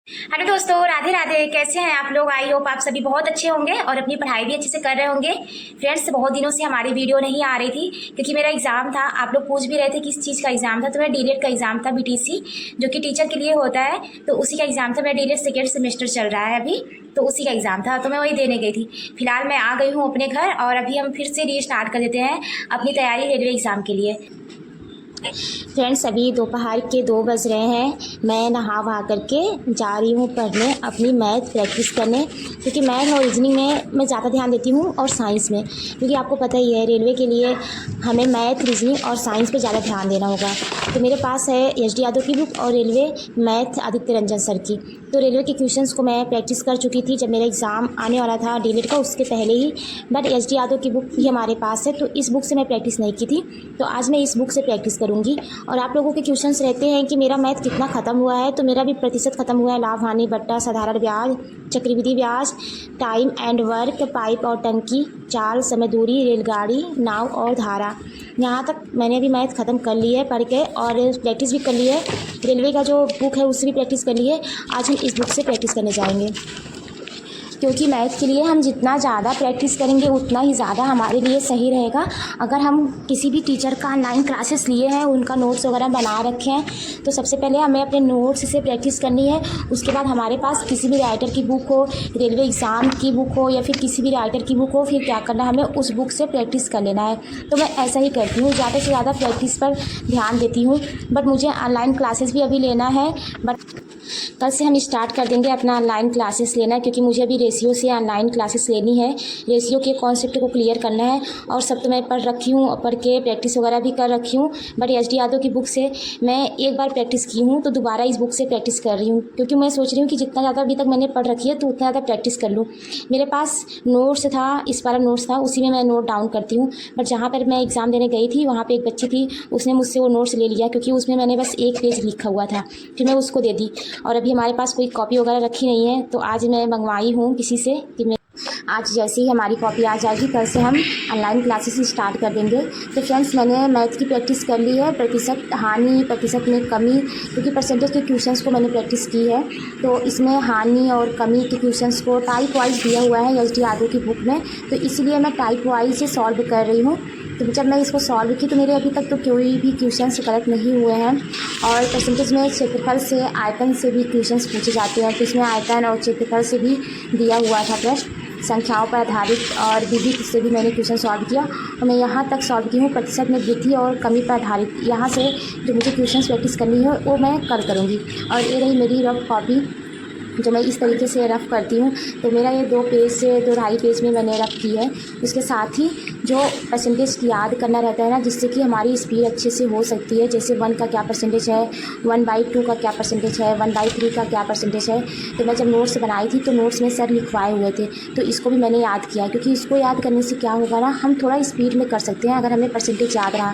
Hello दोस्तों, राधे राधे। कैसे हैं आप लोग? आई होप आप सभी बहुत अच्छे होंगे और अपनी पढ़ाई भी अच्छे से कर रहे होंगे। फ्रेंड्स, बहुत दिनों से हमारी वीडियो नहीं आ रही थी क्योंकि मेरा एग्ज़ाम था। आप लोग पूछ भी रहे थे किस चीज़ का एग्ज़ाम था, तो मेरा डीएलएड का एग्ज़ाम था, बीटीसी, जो कि टीचर के लिए होता है। तो उसी का एग्ज़ाम था। मेरा डीएलएड सेकेंड सेमेस्टर चल रहा है अभी, तो उसी का एग्ज़ाम था, तो मैं वही देने गई थी। फिलहाल मैं आ गई हूँ अपने घर और अभी हम फिर से रीस्टार्ट कर देते हैं अपनी तैयारी रेलवे एग्ज़ाम के लिए। फ्रेंड्स, अभी दोपहर के 2 बज रहे हैं। मैं नहा वहा करके जा रही हूँ पढ़ने, अपनी मैथ प्रैक्टिस करने, क्योंकि मैथ और रीजनिंग में मैं ज़्यादा ध्यान देती हूँ और साइंस में, क्योंकि आपको पता ही है रेलवे के लिए हमें मैथ, रीजनिंग और साइंस पे ज़्यादा ध्यान देना होगा। तो मेरे पास है एच.डी. यादव की बुक और railway math Aditya Ranjan sir की। तो रेलवे के क्वेश्चंस को मैं प्रैक्टिस कर चुकी थी जब मेरा एग्ज़ाम आने वाला था डीएलएड का, उसके पहले ही। But HD. यादव की बुक भी हमारे पास है, तो इस बुक से मैं प्रैक्टिस नहीं की थी, तो आज मैं इस बुक से प्रैक्टिस करूँगी। और आप लोगों के क्वेश्चंस रहते हैं कि मेरा मैथ कितना ख़त्म हुआ है, तो मेरा भी प्रतिशत ख़त्म हुआ है। लाभ, हानि, बट्टा, साधारण ब्याज, चक्रवृद्धि ब्याज, टाइम एंड वर्क, पाइप और टंकी, चाल, समय, दूरी, रेलगाड़ी, नाव और धारा। यहाँ तक मैंने भी मैथ ख़त्म कर ली है पढ़ के, और प्रैक्टिस भी कर ली है। रेलवे का जो बुक है उससे भी प्रैक्टिस कर ली है। आज हम इस बुक से प्रैक्टिस करने जाएंगे, क्योंकि मैथ के लिए हम जितना ज़्यादा प्रैक्टिस करेंगे उतना ही ज़्यादा हमारे लिए सही रहेगा। अगर हम किसी भी टीचर का ऑनलाइन क्लासेस लिए हैं, उनका नोट्स वगैरह बना रखे हैं, तो सबसे पहले हमें अपने नोट्स से प्रैक्टिस करनी है। उसके बाद हमारे पास किसी भी राइटर की बुक हो, रेलवे एग्ज़ाम की बुक हो या फिर किसी भी राइटर की बुक हो, फिर क्या करना है, हमें उस बुक से प्रैक्टिस कर लेना है। तो मैं ऐसा ही करती हूँ, ज़्यादा से ज़्यादा प्रैक्टिस पर ध्यान देती हूँ। बट मुझे ऑनलाइन क्लासेस भी अभी लेना है, बट कल से हम स्टार्ट कर देंगे अपना ऑनलाइन क्लासेस लेना, क्योंकि मुझे अभी रेशियो से ऑनलाइन क्लासेस लेनी है। रेशियो के कॉन्सेप्ट को क्लियर करना है, और सब तो मैं पढ़ रखी हूँ, पढ़ के प्रैक्टिस वगैरह भी कर रखी हूँ। But HD. यादव की बुक से मैं एक बार प्रैक्टिस की हूँ, तो दोबारा इस बुक से प्रैक्टिस कर रही हूँ, क्योंकि मैं सोच रही हूँ कि जितना ज़्यादा अभी तक मैंने पढ़ रखी है तो उतना ज़्यादा प्रैक्टिस कर लूँ। मेरे पास नोट्स था, इस बार नोट्स था, उसी में मैं नोट डाउन करती हूँ। बट जहाँ पर मैं एग्ज़ाम देने गई थी वहाँ पर एक बच्ची थी, उसने मुझसे वो नोट्स ले लिया, क्योंकि उसमें मैंने बस एक पेज लिखा हुआ था। फिर मैं उसको दे दी, और अभी हमारे पास कोई कॉपी वगैरह रखी नहीं है, तो आज मैं मंगवाई हूँ किसी से कि मैं आज जैसे ही हमारी कॉपी आ जाएगी कल से हम ऑनलाइन क्लासेस स्टार्ट कर देंगे। तो फ्रेंड्स, मैंने मैथ की प्रैक्टिस कर ली है, प्रतिशत हानि, प्रतिशत में कमी, क्योंकि परसेंटेज के क्वेश्चंस को मैंने प्रैक्टिस की है। तो इसमें हानि और कमी के क्वेश्चंस को टाइप वाइज दिया हुआ है एच.डी. यादव की बुक में, तो इसलिए मैं टाइप वाइज सॉल्व कर रही हूँ। तो जब मैं इसको सॉल्व की तो मेरे अभी तक तो कोई भी क्वेश्चंस गलत नहीं हुए हैं। और परसेंटेज में क्षेत्रफल से, आयतन से भी क्वेश्चंस पूछे जाते हैं, तो इसमें आयतन और क्षेत्रफल से भी दिया हुआ था प्रश्न। संख्याओं पर आधारित और विविध से भी मैंने क्वेश्चन सॉल्व किया, और मैं यहाँ तक सॉल्व की हूँ प्रतिशत में वृद्धि और कमी पर आधारित। यहाँ से जो मुझे क्वेश्चन प्रैक्टिस करनी है वो मैं कल करूँगी। और ये रही मेरी रफ कॉपी, जो मैं इस तरीके से रफ़ करती हूँ। तो मेरा ये 2 पेज से 2 पेज में मैंने रफ़ की है। उसके साथ ही जो परसेंटेज याद करना रहता है ना, जिससे कि हमारी स्पीड अच्छे से हो सकती है, जैसे 1 का क्या परसेंटेज है, 1/2 का क्या परसेंटेज है, 1/3 का क्या परसेंटेज है। तो मैं जब नोट्स बनाई थी तो नोट्स में सर लिखवाए हुए थे, तो इसको भी मैंने याद किया, क्योंकि इसको याद करने से क्या होगा ना, हम थोड़ा स्पीड में कर सकते हैं अगर हमें परसेंटेज याद रहा।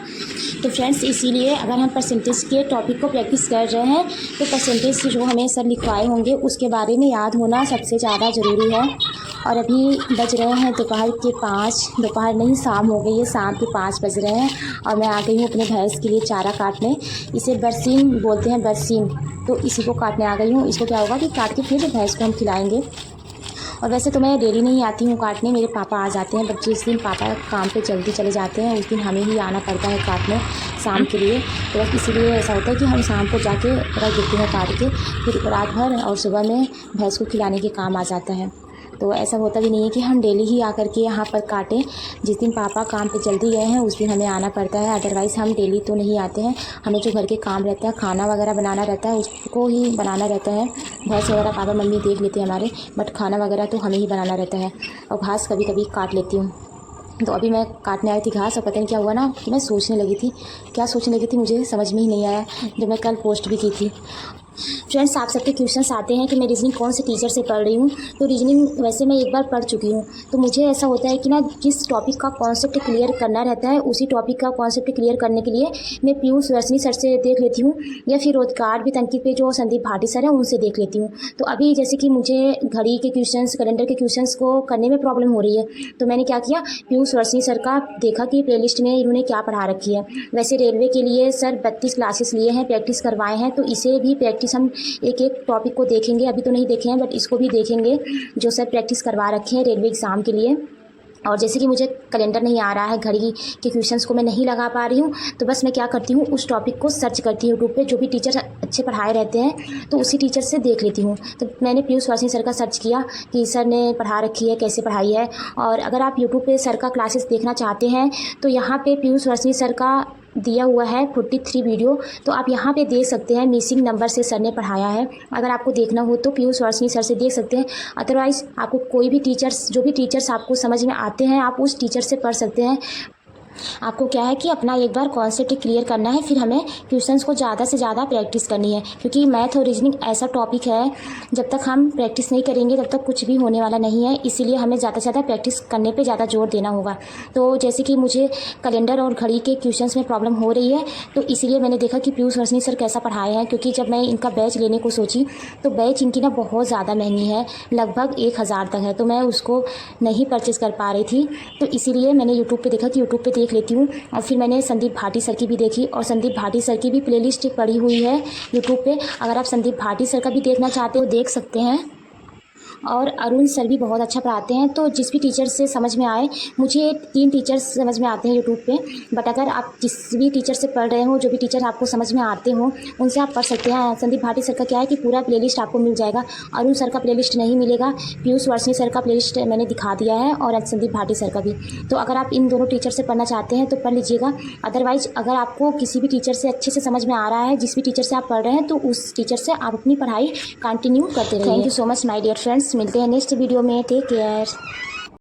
तो फ्रेंड्स, इसीलिए अगर हम परसेंटेज के टॉपिक को प्रैक्टिस कर रहे हैं तो परसेंटेज जो हमें सर लिखवाए होंगे उसके बारे में याद होना सबसे ज़्यादा ज़रूरी है। और अभी बज रहे हैं दोपहर के 5, दोपहर नहीं शाम हो गई है, शाम के 5 बज रहे हैं, और मैं आ गई हूँ अपने भैंस के लिए चारा काटने। इसे बरसीम बोलते हैं, बरसीम, तो इसी को काटने आ गई हूँ। इसको क्या होगा कि काट के फिर भैंस को हम खिलाएँगे। और वैसे तो मैं डेली नहीं आती हूँ काटने, मेरे पापा आ जाते हैं, बट जिस दिन पापा काम पे जल्दी चले जाते हैं उस दिन हमें ही आना पड़ता है काटने शाम के लिए। तो बस इसीलिए ऐसा होता है कि हम शाम को जाके रख देते हैं काट के, फिर रात भर और सुबह में भैंस को खिलाने के काम आ जाता है। तो ऐसा होता भी नहीं है कि हम डेली ही आकर के यहाँ पर काटें। जिस दिन पापा काम पे जल्दी गए हैं उस दिन हमें आना पड़ता है, अदरवाइज़ हम डेली तो नहीं आते हैं। हमें जो घर के काम रहता है, खाना वगैरह बनाना रहता है, उसको ही बनाना रहता है। भैंस वगैरह पापा मम्मी देख लेते हैं हमारे, बट खाना वगैरह तो हमें ही बनाना रहता है। और घास कभी कभी काट लेती हूँ। तो अभी मैं काटने आई थी घास, और पता नहीं क्या हुआ ना कि मैं सोचने लगी थी, क्या सोचने लगी थी मुझे समझ में ही नहीं आया, जो मैं कल पोस्ट भी की थी। फ्रेंड्स, आप सबके क्वेश्चंस आते हैं कि मैं रीजनिंग कौन से टीचर से पढ़ रही हूँ। तो रीजनिंग वैसे मैं एक बार पढ़ चुकी हूँ, तो मुझे ऐसा होता है कि ना जिस टॉपिक का कॉन्सेप्ट क्लियर करना रहता है उसी टॉपिक का कॉन्सेप्ट क्लियर करने के लिए मैं पीयूष वर्षनी सर से देख लेती हूँ, या फिर रोजगार वित्त अंकित पे जो संदीप भाटी सर हैं उनसे देख लेती हूँ। तो अभी जैसे कि मुझे घड़ी के क्वेश्चंस, कैलेंडर के क्वेश्चंस को करने में प्रॉब्लम हो रही है, तो मैंने क्या किया, पीयूष वर्षनी सर का देखा कि प्लेलिस्ट में इन्होंने क्या पढ़ा रखी है। वैसे रेलवे के लिए सर 32 क्लासेस लिए हैं, प्रैक्टिस करवाए हैं, तो इसे भी प्रैक्टिस प्रैक्टिस हम एक एक टॉपिक को देखेंगे। अभी तो नहीं देखे हैं बट इसको भी देखेंगे जो सर प्रैक्टिस करवा रखे हैं रेलवे एग्ज़ाम के लिए। और जैसे कि मुझे कैलेंडर नहीं आ रहा है, घड़ी के क्वेश्चंस को मैं नहीं लगा पा रही हूँ, तो बस मैं क्या करती हूँ उस टॉपिक को सर्च करती हूँ यूट्यूब पे। जो भी टीचर अच्छे पढ़ाए रहते हैं तो उसी टीचर से देख लेती हूँ। तो मैंने पीयूष वासनी सर का सर्च किया कि सर ने पढ़ा रखी है, कैसे पढ़ाई है। और अगर आप यूट्यूब पे सर का क्लासेस देखना चाहते हैं तो यहाँ पे पीयूष वासनी सर का दिया हुआ है 43 वीडियो, तो आप यहाँ पे देख सकते हैं मिसिंग नंबर से सर ने पढ़ाया है। अगर आपको देखना हो तो पीयूष वासनी सर से देख सकते हैं। अदरवाइज़ आपको कोई भी टीचर्स, जो भी टीचर्स आपको समझ में आते हैं, आप उस टीचर से पढ़ सकते हैं। आपको क्या है कि अपना एक बार कॉन्सेप्ट क्लियर करना है, फिर हमें क्वेश्चंस को ज़्यादा से ज़्यादा प्रैक्टिस करनी है, क्योंकि मैथ और रीजनिंग ऐसा टॉपिक है जब तक हम प्रैक्टिस नहीं करेंगे तब तक कुछ भी होने वाला नहीं है। इसीलिए हमें ज़्यादा से ज़्यादा प्रैक्टिस करने पे ज़्यादा जोर देना होगा। तो जैसे कि मुझे कैलेंडर और घड़ी के क्वेश्चंस में प्रॉब्लम हो रही है, तो इसीलिए मैंने देखा कि पीयूष वासनी सर कैसा पढ़ाए हैं। क्योंकि जब मैं इनका बैच लेने को सोची तो बैच इनकी ना बहुत ज़्यादा महंगी है, लगभग 1000 तक है, तो मैं उसको नहीं परचेज़ कर पा रही थी। तो इसीलिए मैंने यूट्यूब पे देखा कि यूट्यूब पे देख लेती हूँ। और फिर मैंने संदीप भाटी सर की भी देखी, और संदीप भाटी सर की भी प्लेलिस्ट पड़ी हुई है यूट्यूब पे। अगर आप संदीप भाटी सर का भी देखना चाहते हो देख सकते हैं। और अरुण सर भी बहुत अच्छा पढ़ाते हैं। तो जिस भी टीचर से समझ में आए, मुझे 3 टीचर्स समझ में आते हैं यूट्यूब पे, बट अगर आप जिस भी टीचर से पढ़ रहे हो, जो भी टीचर आपको समझ में आते हो, उनसे आप पढ़ सकते हैं। संदीप भाटी सर का क्या है कि पूरा प्लेलिस्ट आपको मिल जाएगा। अरुण सर का प्लेलिस्ट नहीं मिलेगा। पीयूष वासनी सर का प्लेलिस्ट मैंने दिखा दिया है, और संदीप भाटी सर का भी। तो अगर आप इन दोनों टीचर से पढ़ना चाहते हैं तो पढ़ लीजिएगा। अदरवाइज अगर आपको किसी भी टीचर से अच्छे से समझ में आ रहा है, जिस भी टीचर से आप पढ़ रहे हैं, तो उस टीचर से आप अपनी पढ़ाई कंटिन्यू करते रहिए। Thank you so much my dear friends. मिलते हैं नेक्स्ट वीडियो में। Take care.